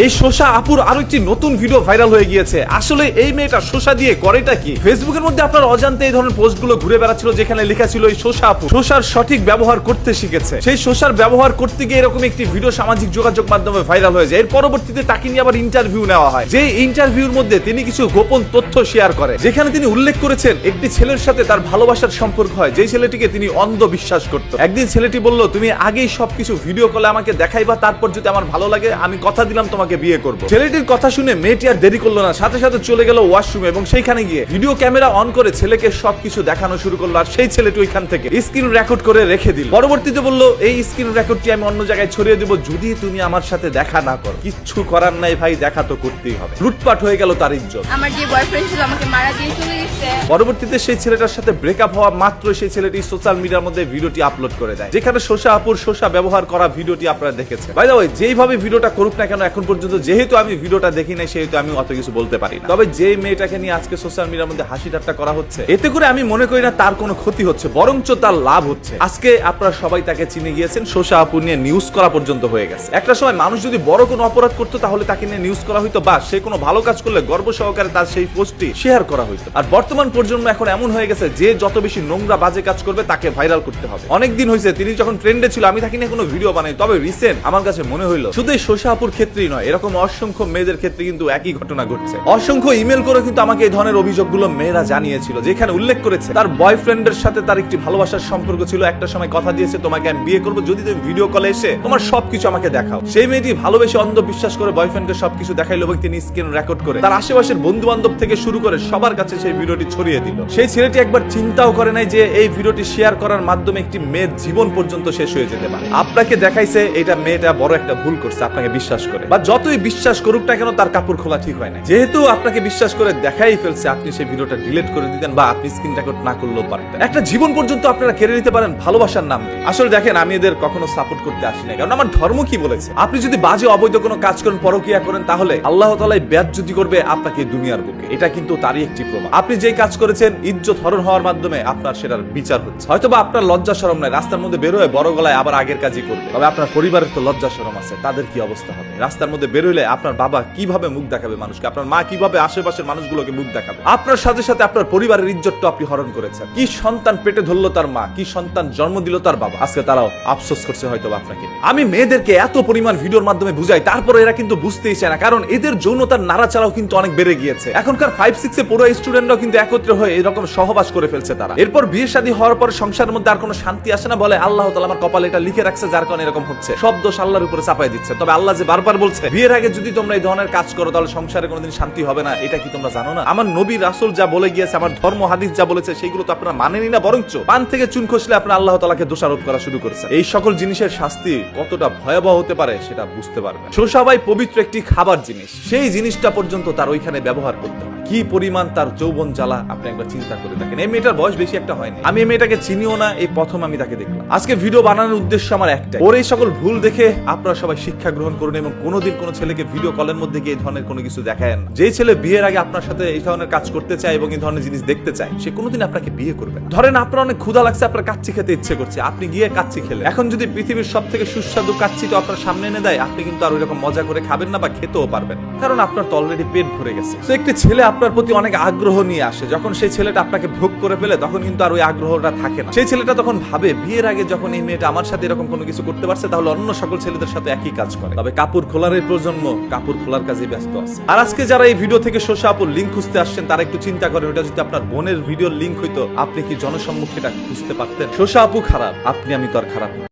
এই শোষা আপুর আরো একটি নতুন ভিডিও ভাইরাল হয়ে গিয়েছে। আসলে এই মেয়েটা শোষা দিয়ে করেটা কি? ফেসবুকের মধ্যে আপনার অজান্তে এই ধরনের পোস্টগুলো ঘুরে বেড়াচ্ছিল, যেখানে লেখা ছিল এই শোষা আপু শোষার সঠিক ব্যবহার করতে শিখেছে। সেই শোষার ব্যবহার করতে গিয়ে এরকম একটি ভিডিও সামাজিক যোগাযোগ মাধ্যমে ভাইরাল হয়ে যায়। এর পরবর্তীতে তাকে নিয়ে আবার ইন্টারভিউ নেওয়া হয়। যে ইন্টারভিউর মধ্যে তিনি কিছু গোপন তথ্য শেয়ার করে, যেখানে তিনি উল্লেখ করেছেন একটি ছেলের সাথে তার ভালোবাসার সম্পর্ক হয়, যে ছেলেটিকে তিনি অন্ধ বিশ্বাস করত। একদিন ছেলেটি বলল, তুমি আগেই সবকিছু ভিডিও কলে আমাকে দেখাইবা, তারপর যদি আমার ভালো লাগে আমি কথা দিলাম তোমাকে বিয়ে করব। ছেলেটির কথা শুনে মেয়েটি আর দেরি করলো না, সাথে সাথে চলে গেল ওয়াশরুমে এবং সেইখানে গিয়ে ভিডিও ক্যামেরা অন করে ছেলেকে সবকিছু দেখানো শুরু করলো। আর সেই ছেলেটি ওইখান থেকে স্ক্রিন রেকর্ড করে রেখে দিল। পরবর্তীতে বলল, এই স্ক্রিন রেকর্ডটি আমি অন্য জায়গায় ছড়িয়ে দেব যদি তুমি আমার সাথে দেখা না করো। কিচ্ছু করার নাই ভাই, দেখা তো করতেই হবে। লুটপাট হয়ে গেল তার ইজ্জত। আমার যে বয়ফ্রেন্ড ছিল আমাকে মারা দিয়ে চলে গেছে। পরবর্তীতে সেই ছেলেটার সাথে ব্রেকআপ হওয়া মাত্র সেই ছেলেটি সোশ্যাল মিডিয়ার মধ্যে ভিডিওটি আপলোড করে দেয়, যেখানে শোষা আপুর শোষা ব্যবহার করা ভিডিওটি আপনারা দেখেছেন। বাই দ্য ওয়ে, যেইভাবে ভিডিওটা করুক না কেন, এখন পর্যন্ত যেহেতু আমি ভিডিওটা দেখি নাই সেহেতু আমি অত কিছু বলতে পারি না। তবে যে মেয়েটাকে নিয়ে আজকে সোশ্যাল মিডিয়ার মধ্যে হাসি ঠাট্টা করা হচ্ছে, এতে করে আমি মনে করি না তার কোনো ক্ষতি হচ্ছে, বরঞ্চ তার লাভ হচ্ছে। আজকে আপনারা সবাই তাকে চিনে গিয়েছেন, শোষা আপু নিয়ে নিউজ করা পর্যন্ত হয়ে গেছে। একটা সময় মানুষ যদি বড় কোনো অপরাধ করতো তাহলে তাকে নিয়ে নিউজ করা হইতো, বা সে কোনো ভালো কাজ করলে গর্ব সহকারে তার সেই পোস্টটি শেয়ার করা হইতো। আর বর্তমান প্রজন্ম এখন এমন হয়ে গেছে যে যত বেশি নোংরা বাজে কাজ করবে তাকে ভাইরাল করতে হবে। অনেকদিন হয়েছে তিনি যখন ট্রেন্ডে ছিল আমি তাকে নিয়ে কোনো ভিডিও বানাই, তবে রিসেন্ট আমার কাছে মনে হইলো শুধু এই শোষা আপুর ক্ষেত্রেই নয়, এরকম অসংখ্য মেয়েদের ক্ষেত্রে কিন্তু একই ঘটনা ঘটছে। অসংখ্য ইমেল করে কিন্তু আমাকে এই ধরনের অভিযোগগুলো মেয়েরা জানিয়েছিল, যেখানে উল্লেখ করেছে তার বয়ফ্রেন্ডের সাথে তার একটি ভালোবাসার সম্পর্ক ছিল, একটা সময় কথা দিয়েছে তোমাকে আমি বিয়ে করবো যদি তুমি ভিডিও কলে এসে তোমার সবকিছু আমাকে দেখাও। সেই মেয়েটি ভালোবেসে অন্ধ বিশ্বাস করে বয়ফ্রেন্ডকে সবকিছু দেখাইলো এবং তিনি স্ক্রিন রেকর্ড করে তার আশেপাশের বন্ধু বান্ধব থেকে শুরু করে সবার কাছে সেই ভিডিওটি ছড়িয়ে দিল। সেই ছেলেটি একবার চিন্তাও করে নাই যে এই ভিডিওটি শেয়ার করার মাধ্যমে একটি মেয়ের জীবন পর্যন্ত শেষ হয়ে যেতে পারে। আপনাকে দেখাইছে এটা মেয়েটা বড় একটা ভুল করছে আপনাকে বিশ্বাস করে, বা যতই বিশ্বাস করুক না কেন তার কাপড় খোলা ঠিক হয় না। যেহেতু আপনাকে বিশ্বাস করে দেখাই ফেলছে, আপনি সেই ভিডিওটা ডিলিট করে দিতেন বা আপনি স্ক্রিন রেকর্ড না করলেও পারতেন। একটা জীবন পর্যন্ত আপনারা কেড়ে নিতে পারেন ভালোবাসার নাম দিয়ে। আসলে দেখেন, আমি এদের কখনো সাপোর্ট করতে আসি না, কারণ আমার ধর্ম কি বলেছে, আপনি যদি বাজে অবৈধ কোনো কাজ করেন, পরকিয়া করেন, তাহলে আল্লাহ তাআলা বেয়াজ্জতি করবে আপনাকে দুনিয়ার বুকে। এটা কিন্তু তারই একটি প্রমাণ। আপনি যেই কাজ করেছেন ইজ্জত হরণ হওয়ার মাধ্যমে আপনার সেটার বিচার হচ্ছে। হয়তোবা আপনার লজ্জা শরম নাই, রাস্তার মধ্যে বের হয়ে বড় গলায় আবার আগের কাজই করবে, তবে আপনার পরিবারের তো লজ্জা শরম আছে, তাদের কি অবস্থা হবে? রাস্তার মধ্যে বের হইলে আপনার বাবা কিভাবে মুখ দেখাবে মানুষকে, আপনার মা কিভাবে আশেপাশের মানুষগুলোকে মুখ দেখাবে? আপনার সাথে সাথে আপনার পরিবারের ইজ্জতটা আপনি হরণ করেছেন। কি সন্তান পেটে ধরলো তার মা, কি সন্তান জন্ম দিল তার বাবা, আজকে তারাও আফসোস করছে হয়তো আপনাকে। আমি মেয়েদেরকে এত পরিমাণ ভিডিওর মাধ্যমে বুঝাই, তারপরে এরা কিন্তু বুঝতেই চায় না, কারণ এদের যৌনতার নাড়াচাড়াও কিন্তু অনেক বেড়ে গিয়েছে। এখনকার 5-6 পড়ুয়া স্টুডেন্টরাও কিন্তু একত্রে হয়ে এরকম সহবাস করে ফেলছে তারা। এরপর বিয়ে শাদী হওয়ার পর সংসারের মধ্যে আর কোনো শান্তি আসে না, বলে আল্লাহ তাআলা আমার কপালে এটা লিখে রাখছে যার কারণে এরকম হচ্ছে। সব দোষ আল্লাহর উপরে চাপাই দিচ্ছে। তবে আল্লাহ যে বারবার বলছে বিয়ের আগে যদি তোমরা এই ধরনের কাজ করো তাহলে সংসারে কোনোদিন শান্তি হবে না, এটা কি তোমরা জানো না? আমার নবী রাসূল যা বলে গিয়েছে, আমার ধর্ম হাদিস যা বলেছে, সেগুলো তো আপনারা মানেনই না, বরঞ্চ পান থেকে চুন খসলে আপনারা আল্লাহ তাআলাকে দোষারোপ করা শুরু করেছে। এই সকল জিনিসের শাস্তি কতটা ভয়াবহ হতে পারে সেটা বুঝতে পারবেন। শোষা ভাই পবিত্র একটি খাবার জিনিস, সেই জিনিসটা পর্যন্ত তার ওইখানে ব্যবহার করতে হয়। কি পরিমাণ তার যৌবন জ্বালা আপনি একবার চিন্তা করে দেখেন। এই মেয়েটার বয়স বেশি একটা হয়নি, আমি এই মেয়েটাকে চিনিও না, এই প্রথম আমি তাকে দেখলাম। আজকে ভিডিও বানানোর উদ্দেশ্য আমার একটাই, ওর এই সকল ভুল দেখে আপনারা সবাই শিক্ষা গ্রহণ করুন এবং কোনোদিন কোনো ছেলেকে ভিডিও কলের মধ্যে গিয়ে এই ধরনের কোনো কিছু দেখায়েন। যেই ছেলে বিয়ের আগে আপনার সাথে এই ধরনের কাজ করতে চায় এবং এই ধরনের জিনিস দেখতে চায়, সে কোনোদিন আপনাকে বিয়ে করবে না। ধরেন আপনার অনেক ক্ষুধা লাগছে, আপনার কাচ্চি খেতে ইচ্ছে করছে, আপনি গিয়ে কাচ্চি খেলেন। এখন যদি পৃথিবীর সব থেকে সুস্বাদু কাচ্চি তো আপনার সামনে এনে দেয়, আপনি কিন্তু আর ওইরকম মজা করে খাবেন না বা খেতেও পারবেন, কারণ আপনার তো অলরেডি পেট ভরে গেছে। তো একটি ছেলে আপনার প্রতি অনেক আগ্রহ নিয়ে আসে, যখন সেই ছেলেটা আপনাকে ভোগ করে ফেলে তখন কিন্তু আর ওই আগ্রহটা থাকে না। সেই ছেলেটা তখন ভাবে বিয়ের আগে যখন এই মেয়েটা আমার সাথে এরকম কোনো কিছু করতে পারছে, তাহলে অন্য সকল ছেলেদের সাথে একই কাজ করে। তবে কাপড় খোলার এই প্রজন্ম কাপড় খোলার কাজে ব্যস্ত আছে। আর আজকে যারা এই ভিডিও থেকে শোষা আপুর লিঙ্ক খুঁজতে আসছেন, তারা একটু চিন্তা করেন, ওটা যদি আপনার বোনের ভিডিওর লিঙ্ক হইতো, আপনি কি জনসম্মুখে এটা খুঁজতে পারতেন? শোষা আপু খারাপ, আপনি আমি তো আর খারাপ না।